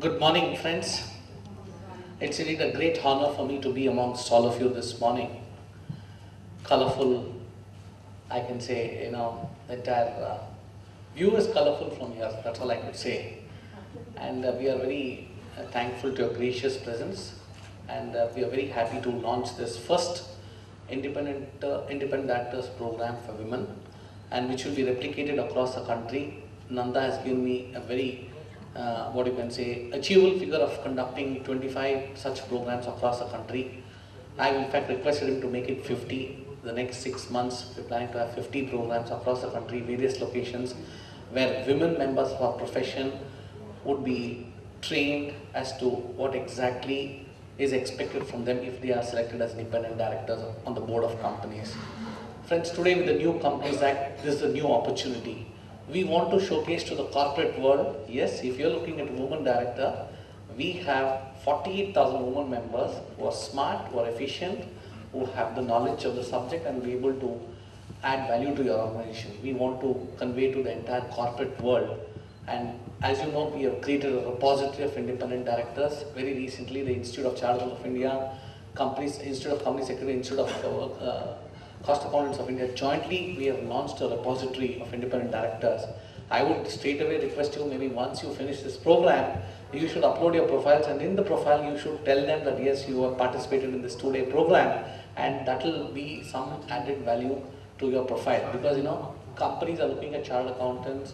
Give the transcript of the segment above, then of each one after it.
Good morning, friends. It's indeed a great honor for me to be amongst all of you this morning. Colorful, I can say, the entire view is colorful from here, that's all I could say. And we are very thankful to your gracious presence. And we are very happy to launch this first independent actors program for women, and which will be replicated across the country. Nanda has given me a very what you can say, achievable figure of conducting 25 such programs across the country. I have in fact requested him to make it 50. The next 6 months, we are planning to have 50 programs across the country, various locations, where women members of our profession would be trained as to what exactly is expected from them if they are selected as independent directors on the board of companies. Friends, today with the new Companies Act, this is a new opportunity. We want to showcase to the corporate world, yes, if you're looking at a woman director, we have 48,000 women members who are smart, who are efficient, who have the knowledge of the subject and be able to add value to your organization. We want to convey to the entire corporate world. And as you know, we have created a repository of independent directors. Very recently, the Institute of Chartered of India, Institute of Company Secretary, Institute of Cost Accountants of India, jointly we have launched a repository of independent directors. I would straight away request you, maybe once you finish this program, you should upload your profiles, and in the profile you should tell them that yes, you have participated in this 2-day program, and that will be some added value to your profile, because companies are looking at chartered accountants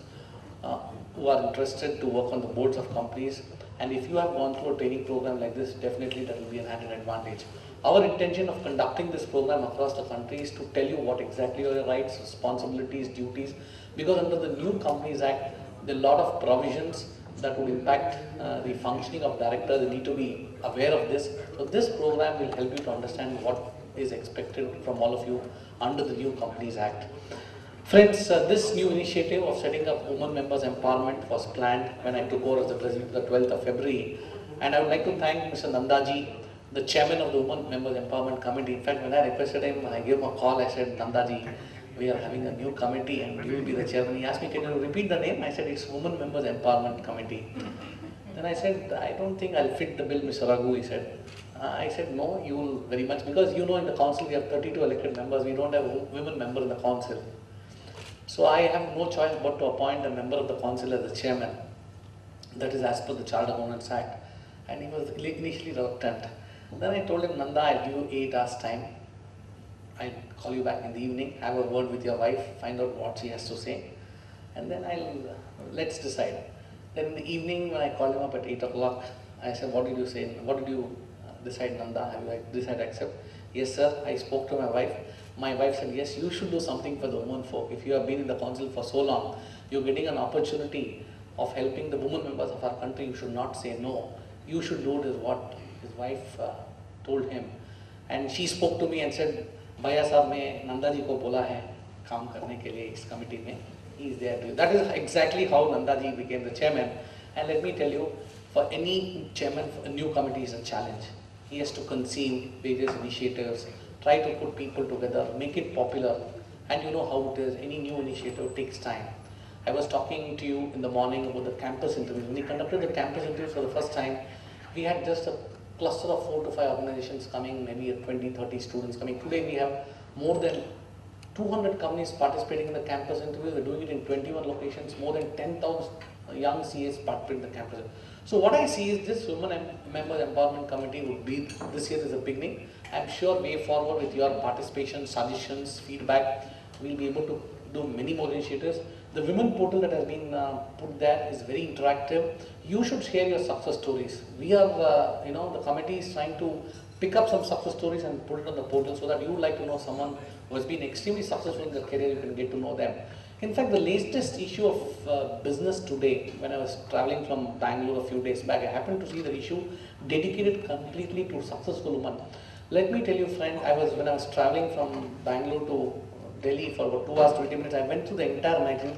who are interested to work on the boards of companies, and if you have gone through a training program like this, definitely that will be an added advantage. Our intention of conducting this program across the country is to tell you what exactly are your rights, responsibilities, duties, because under the new Companies Act, there are a lot of provisions that would impact the functioning of directors. They need to be aware of this. So this program will help you to understand what is expected from all of you under the new Companies Act. Friends, this new initiative of setting up women members empowerment was planned when I took over as the president the 12th of February. And I would like to thank Mr. Nandaji, the chairman of the Women Members Empowerment Committee. In fact, when I requested him, I gave him a call, I said, Nandaji, we are having a new committee and you will be the chairman. He asked me, can you repeat the name? I said, it's Women Members Empowerment Committee. Then I said, I don't think I'll fit the bill, Mr. Raghu, he said. I said, no, you will very much, because in the council we have 32 elected members, we don't have women members in the council. So I have no choice but to appoint a member of the council as the chairman. That is as per the Chartered Accountants Act. And he was initially reluctant. Then I told him, Nanda, I'll give you 8 hours time. I'll call you back in the evening, have a word with your wife, find out what she has to say, and then let's decide. Then in the evening, when I called him up at 8 o'clock, I said, what did you say? What did you decide, Nanda? Have you decided to accept? Yes, sir. I spoke to my wife. My wife said, yes, you should do something for the women folk. If you have been in the council for so long, you're getting an opportunity of helping the women members of our country. You should not say no. You should do this, what his wife told him. And she spoke to me and said, Bhaiya sahab, main Nanda ji ko bola hai kaam karne ke liye is committee mein. He is there too. That is exactly how Nanda ji became the chairman. And let me tell you, for any chairman, a new committee is a challenge. He has to conceive various initiatives, try to put people together, make it popular. And you know how it is, any new initiative takes time. I was talking to you in the morning about the campus interviews. When we conducted the campus interviews for the first time, we had just a cluster of 4 to 5 organizations coming, maybe 20, 30 students coming. Today we have more than 200 companies participating in the campus interviews. We're doing it in 21 locations, more than 10,000 young CAs participate in the campus. So what I see is this Women Members Empowerment Committee would be, this year is a beginning. I'm sure way forward with your participation, suggestions, feedback, we'll be able to do many more initiatives. The women portal that has been put there is very interactive. You should share your success stories. We are, the committee is trying to pick up some success stories and put it on the portal so that you would like to know someone who has been extremely successful in their career, you can get to know them. In fact, the latest issue of Business Today, when I was traveling from Bangalore a few days back, I happened to see the issue dedicated completely to successful women. Let me tell you, friend, when I was traveling from Bangalore to Delhi for about 2 hours, 20 minutes, I went through the entire magazine.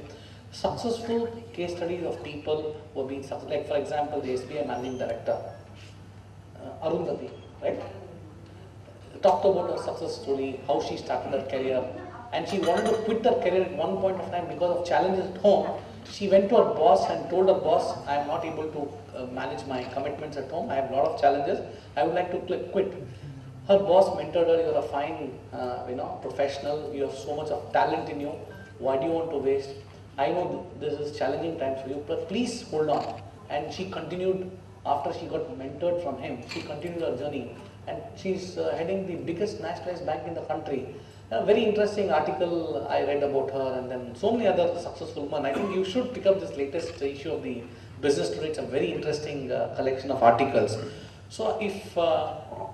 Successful case studies of people who have been successful, like for example, the SBI Managing Director, Arundhati, right? Talked about her success story, how she started her career, and she wanted to quit her career at one point of time because of challenges at home. she went to her boss and told her boss, I am not able to manage my commitments at home. I have a lot of challenges. I would like to quit. Her boss mentored her. You're a fine, professional. You have so much of talent in you. Why do you want to waste? I know this is challenging times for you, but please hold on. And she continued after she got mentored from him. She continued her journey, and she's heading the biggest nationalized bank in the country. A very interesting article I read about her, and then so many other successful women. I think you should pick up this latest issue of the Business Today. It's a very interesting collection of articles. So if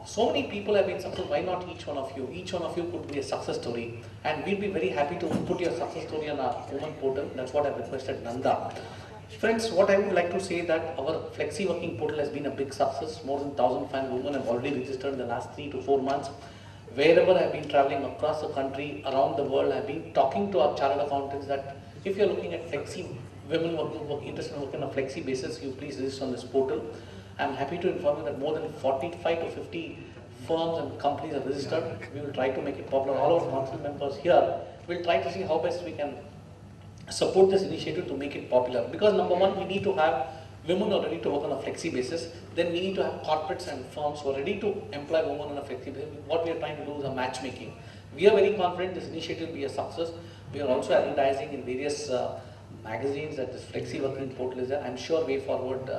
so many people have been successful, why not each one of you? Each one of you could be a success story, and we'll be very happy to put your success story on our woman portal. That's what I've requested Nanda. Friends, what I would like to say that our Flexi Working portal has been a big success. More than 1,005 women have already registered in the last 3 to 4 months. Wherever I've been traveling across the country, around the world, I've been talking to our chartered accountants that if you're looking at Flexi, women interested in working on a Flexi basis, you please register on this portal. I'm happy to inform you that more than 45 to 50 firms and companies are registered. We will try to make it popular. All our council members here will try to see how best we can support this initiative to make it popular. Because number one, we need to have women who are ready to work on a flexi basis. Then we need to have corporates and firms who are ready to employ women on a flexi basis. What we are trying to do is a matchmaking. We are very confident this initiative will be a success. We are also advertising in various magazines that this Flexi Working portal is there. I'm sure way forward,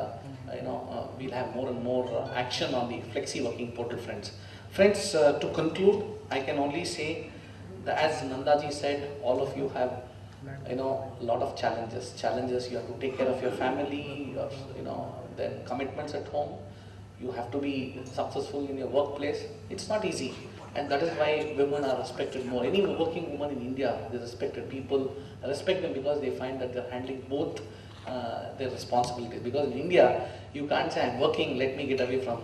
we'll have more and more action on the Flexi Working portal, friends. Friends, to conclude, I can only say that as Nandaji said, all of you have a lot of challenges. You have to take care of your family, then commitments at home. You have to be successful in your workplace. It's not easy. And that is why women are respected more. Any working woman in India, they respected. People respect them because they find that they're handling both their responsibilities. Because in India, you can't say, I'm working, let me get away from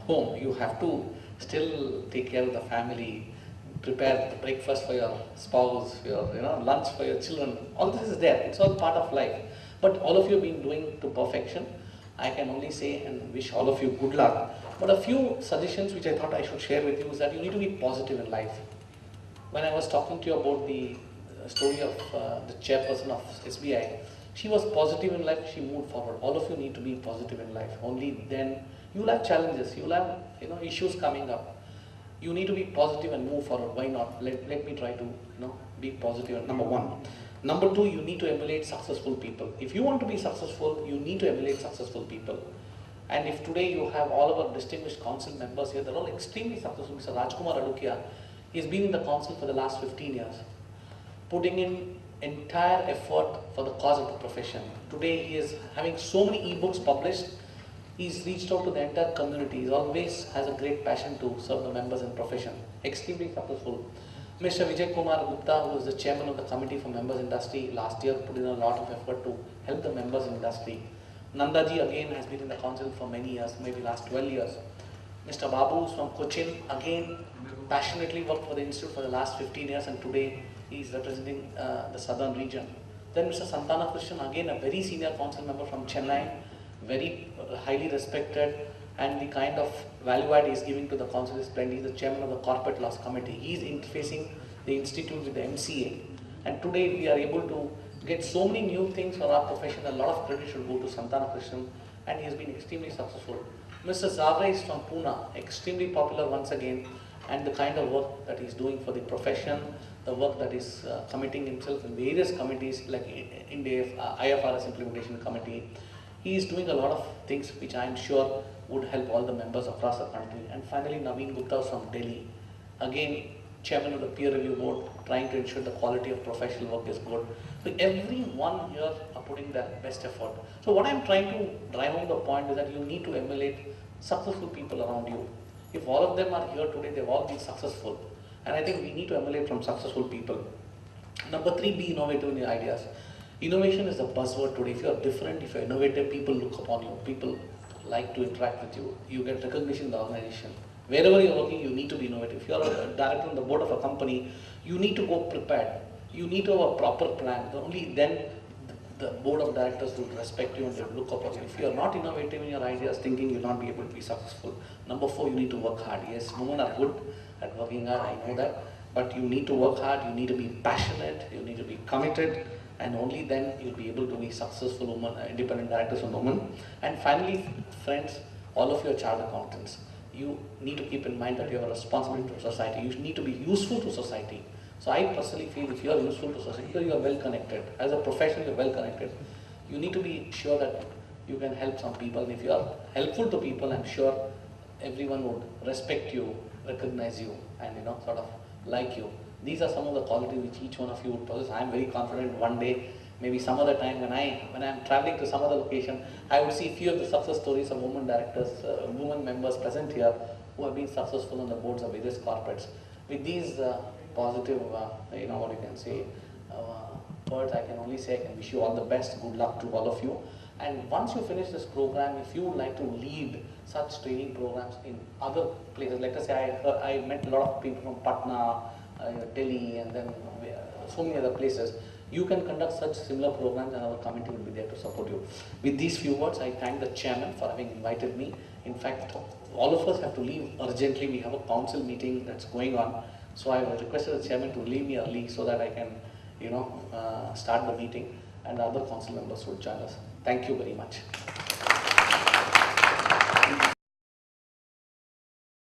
home. You have to still take care of the family, prepare breakfast for your spouse, your lunch for your children. All this is there. It's all part of life. But all of you have been doing to perfection. I can only say and wish all of you good luck. But a few suggestions which I thought I should share with you is that you need to be positive in life. When I was talking to you about the story of the chairperson of SBI, she was positive in life, she moved forward. All of you need to be positive in life. Only then you will have challenges, you will have issues coming up. You need to be positive and move forward. Why not? Let me try to be positive. Number one. Number two, you need to emulate successful people. If you want to be successful, you need to emulate successful people. And if today you have all of our distinguished council members here, they're all extremely successful. Mr. Rajkumar Adukia, he's been in the council for the last 15 years, putting in entire effort for the cause of the profession. Today he is having so many e-books published. He's reached out to the entire community. He always has a great passion to serve the members and profession. Extremely successful. Mr. Vijay Kumar Gupta, who is the chairman of the committee for members industry, last year put in a lot of effort to help the members industry. Nandaji again has been in the council for many years, maybe last 12 years. Mr. Babu is from Cochin, again passionately worked for the institute for the last 15 years, and today he is representing the southern region. Then Mr. Santana Krishnan, again a very senior council member from Chennai, very highly respected, and the kind of value add he is giving to the council is plenty. He is the chairman of the corporate laws committee. He is interfacing the institute with the MCA, and today we are able to get so many new things for our profession. A lot of credit should go to Santana Krishnan, and he has been extremely successful. Mr. Zavre is from Pune, extremely popular once again, and the kind of work that he is doing for the profession, the work that is committing himself in various committees like IFRS Implementation Committee. He is doing a lot of things which I am sure would help all the members across the country. And finally, Naveen Gupta from Delhi, again chairman of the peer review board, trying to ensure the quality of professional work is good. So everyone here are putting their best effort. So what I'm trying to drive home the point is that you need to emulate successful people around you. If all of them are here today, they've all been successful. And I think we need to emulate from successful people. Number three, be innovative in your ideas. Innovation is a buzzword today. If you are different, if you're innovative, people look upon you. People like to interact with you. You get recognition in the organization. Wherever you're working, you need to be innovative. If you're a director on the board of a company, you need to go prepared. You need to have a proper plan. Only then the board of directors will respect you and they will look upon you. If you are not innovative in your ideas, thinking you'll not be able to be successful. Number four, you need to work hard. Yes, women are good at working hard, I know that. But you need to work hard, you need to be passionate, you need to be committed, and only then you'll be able to be successful women, independent directors and women. And finally, friends, all of you are chartered accountants. You need to keep in mind that you have a responsibility to society. You need to be useful to society. So I personally feel if you are useful to society, because you are well connected, as a professional you are well connected, you need to be sure that you can help some people. And if you are helpful to people, I'm sure everyone would respect you, recognize you, and sort of like you. These are some of the qualities which each one of you would possess. I am very confident one day, maybe some other time when I am traveling to some other location, I would see few of the success stories of women directors, women members present here who have been successful on the boards of various corporates. With these positive, what you can say, words, I can only say I can wish you all the best. Good luck to all of you. And once you finish this program, if you would like to lead such training programs in other places, let us say I met a lot of people from Patna, Delhi, and then so many other places. You can conduct such similar programs and our committee will be there to support you. With these few words, I thank the chairman for having invited me. In fact, all of us have to leave urgently. We have a council meeting that's going on. So I requested the chairman to leave me early so that I can, start the meeting and the other council members would join us. Thank you very much.